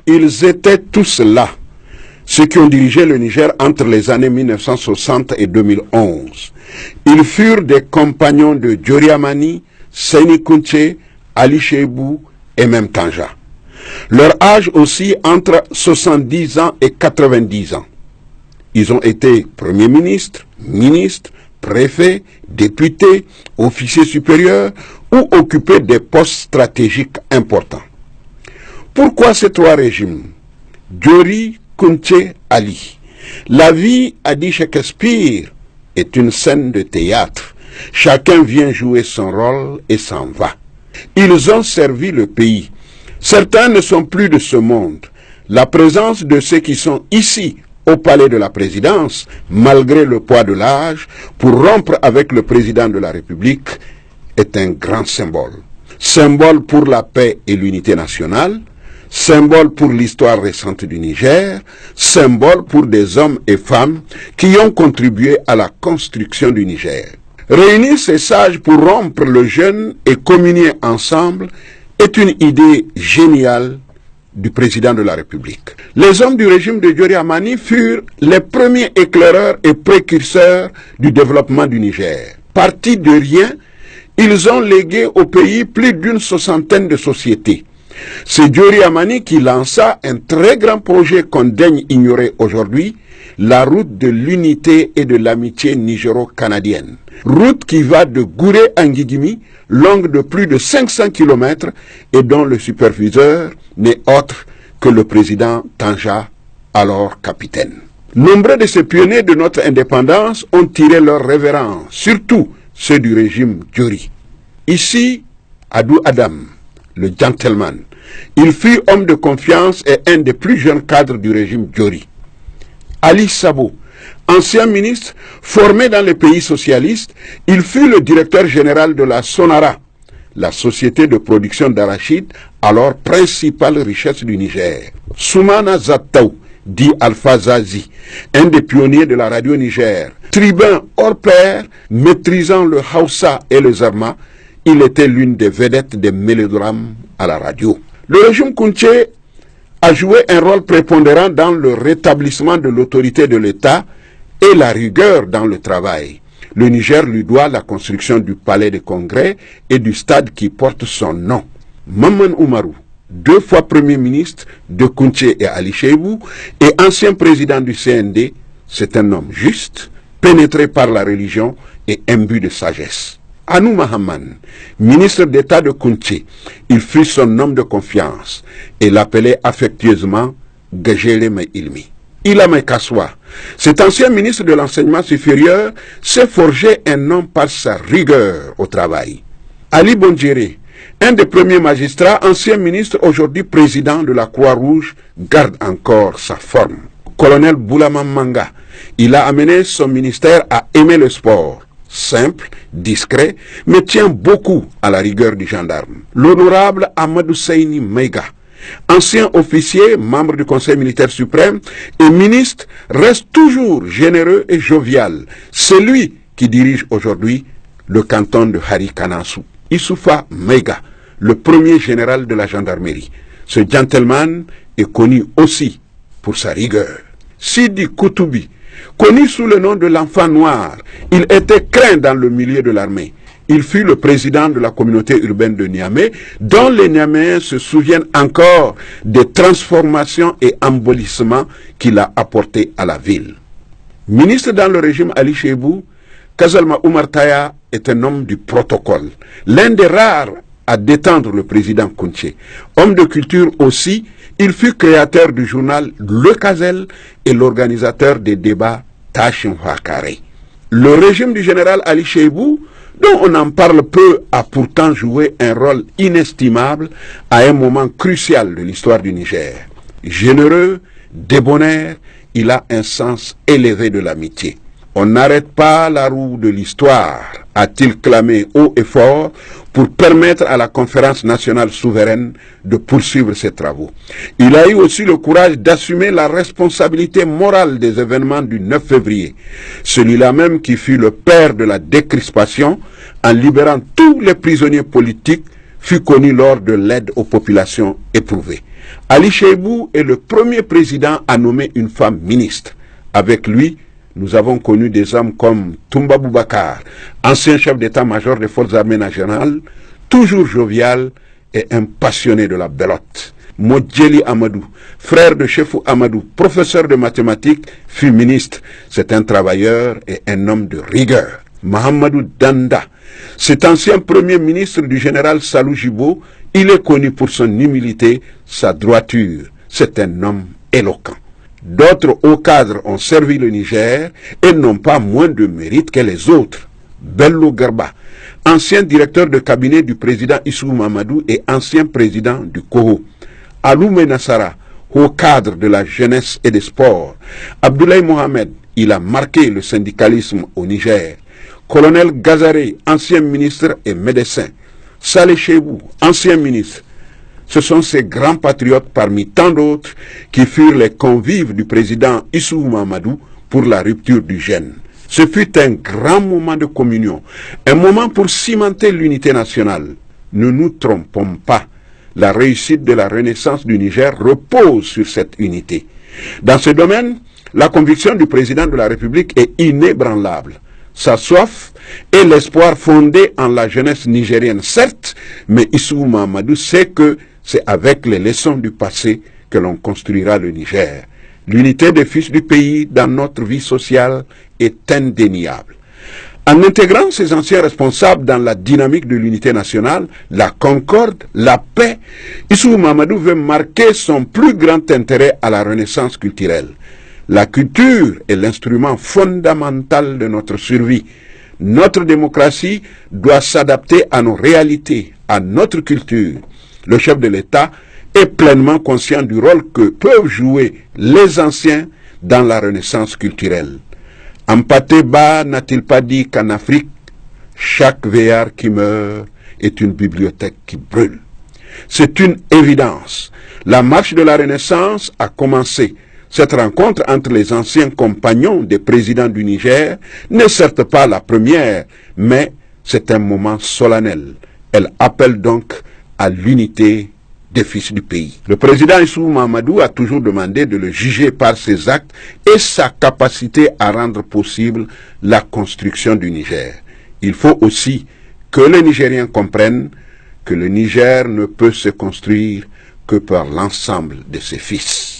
Ils étaient tous là, ceux qui ont dirigé le Niger entre les années 1960 et 2011. Ils furent des compagnons de Djori Amani, Seyni Kounché, Ali Cheibou et même Tanja. Leur âge aussi entre 70 ans et 90 ans. Ils ont été premiers ministres, ministres, préfets, députés, officiers supérieurs ou occupé des postes stratégiques importants. Pourquoi ces trois régimes? Djori, Kounché, Ali. La vie, a dit Shakespeare, est une scène de théâtre. Chacun vient jouer son rôle et s'en va. Ils ont servi le pays. Certains ne sont plus de ce monde. La présence de ceux qui sont ici, au palais de la présidence, malgré le poids de l'âge, pour rompre avec le président de la République, est un grand symbole. Symbole pour la paix et l'unité nationale, symbole pour l'histoire récente du Niger, symbole pour des hommes et femmes qui ont contribué à la construction du Niger. Réunir ces sages pour rompre le jeûne et communier ensemble est une idée géniale du président de la République. Les hommes du régime de Djori Amani furent les premiers éclaireurs et précurseurs du développement du Niger. Partis de rien, ils ont légué au pays plus d'une soixantaine de sociétés. C'est Djori Amani qui lança un très grand projet qu'on daigne ignorer aujourd'hui, la route de l'unité et de l'amitié nigéro-canadienne. Route qui va de Gouré à Ngigimi, longue de plus de 500 km et dont le superviseur n'est autre que le président Tanja, alors capitaine. Nombreux de ces pionniers de notre indépendance ont tiré leur révérence, surtout ceux du régime Djori. Ici, Adou Adam, le gentleman, il fut homme de confiance et un des plus jeunes cadres du régime Djori. Ali Sabo, ancien ministre formé dans les pays socialistes, il fut le directeur général de la Sonara, la société de production d'arachide, alors principale richesse du Niger. Soumana Zattaou, dit Alpha Zazi, un des pionniers de la radio Niger. Tribun hors pair, maîtrisant le Hausa et le Zarma, il était l'une des vedettes des mélodrames à la radio. Le régime Kounché a joué un rôle prépondérant dans le rétablissement de l'autorité de l'État et la rigueur dans le travail. Le Niger lui doit la construction du palais des congrès et du stade qui porte son nom. Maman Oumarou, 2 fois Premier ministre de Kounché et Ali Cheibou et ancien président du CND, c'est un homme juste, pénétré par la religion et imbu de sagesse. Anou Mahaman, ministre d'État de Kounché, il fut son homme de confiance et l'appelait affectueusement Gajele Ilmi. Ilama Kaswa, cet ancien ministre de l'enseignement supérieur, s'est forgé un nom par sa rigueur au travail. Ali Bondjéré, un des premiers magistrats, ancien ministre, aujourd'hui président de la Croix-Rouge, garde encore sa forme. Colonel Boulama Manga, il a amené son ministère à aimer le sport. Simple, discret, mais tient beaucoup à la rigueur du gendarme. L'honorable Amadou Seyni Meiga, ancien officier, membre du Conseil militaire suprême et ministre, reste toujours généreux et jovial. C'est lui qui dirige aujourd'hui le canton de Harikanassou. Issoufa Meiga, le premier général de la gendarmerie. Ce gentleman est connu aussi pour sa rigueur. Sidi Koutoubi, connu sous le nom de l'enfant noir, il était craint dans le milieu de l'armée. Il fut le président de la communauté urbaine de Niamey, dont les Niaméens se souviennent encore des transformations et embolissements qu'il a apportés à la ville. Ministre dans le régime Ali Cheibou, Kazalma Oumar Taya est un homme du protocole, l'un des rares à détendre le président Kounché. Homme de culture aussi, il fut créateur du journal Le Kazel et l'organisateur des débats Tachin Wakare. Le régime du général Ali Cheibou, dont on en parle peu, a pourtant joué un rôle inestimable à un moment crucial de l'histoire du Niger. Généreux, débonnaire, il a un sens élevé de l'amitié. On n'arrête pas la roue de l'histoire, a-t-il clamé haut et fort pour permettre à la conférence nationale souveraine de poursuivre ses travaux. Il a eu aussi le courage d'assumer la responsabilité morale des événements du 9 février, celui-là même qui fut le père de la décrispation en libérant tous les prisonniers politiques fut connu lors de l'aide aux populations éprouvées. Ali Cheibou est le premier président à nommer une femme ministre. Avec lui, nous avons connu des hommes comme Toumba Boubacar, ancien chef d'état-major des forces armées nationales, toujours jovial et un passionné de la belote. Modjeli Amadou, frère de Chefou Amadou, professeur de mathématiques, fut ministre. C'est un travailleur et un homme de rigueur. Mahamadou Danda, cet ancien premier ministre du général Salou Jibo, il est connu pour son humilité, sa droiture. C'est un homme éloquent. D'autres hauts cadres ont servi le Niger et n'ont pas moins de mérite que les autres. Bello Garba, ancien directeur de cabinet du président Issou Mamadou et ancien président du COHO. Aloumé Nassara, haut cadre de la jeunesse et des sports. Abdoulaye Mohamed, il a marqué le syndicalisme au Niger. Colonel Gazaré, ancien ministre et médecin. Saleh Cheibou, ancien ministre. Ce sont ces grands patriotes parmi tant d'autres qui furent les convives du président Issou Mamadou pour la rupture du gène. Ce fut un grand moment de communion, un moment pour cimenter l'unité nationale. Ne nous trompons pas, la réussite de la renaissance du Niger repose sur cette unité. Dans ce domaine, la conviction du président de la République est inébranlable. Sa soif et l'espoir fondé en la jeunesse nigérienne, certes, mais Issou Mamadou sait que c'est avec les leçons du passé que l'on construira le Niger. L'unité des fils du pays dans notre vie sociale est indéniable. En intégrant ces anciens responsables dans la dynamique de l'unité nationale, la concorde, la paix, Issou Mamadou veut marquer son plus grand intérêt à la renaissance culturelle. La culture est l'instrument fondamental de notre survie. Notre démocratie doit s'adapter à nos réalités, à notre culture. Le chef de l'État est pleinement conscient du rôle que peuvent jouer les anciens dans la renaissance culturelle. Ampaté Ba n'a-t-il pas dit qu'en Afrique, chaque vieillard qui meurt est une bibliothèque qui brûle? C'est une évidence. La marche de la Renaissance a commencé. Cette rencontre entre les anciens compagnons des présidents du Niger n'est certes pas la première, mais c'est un moment solennel. Elle appelle donc à l'unité des fils du pays. Le président Issou Mamadou a toujours demandé de le juger par ses actes et sa capacité à rendre possible la construction du Niger. Il faut aussi que les Nigériens comprennent que le Niger ne peut se construire que par l'ensemble de ses fils.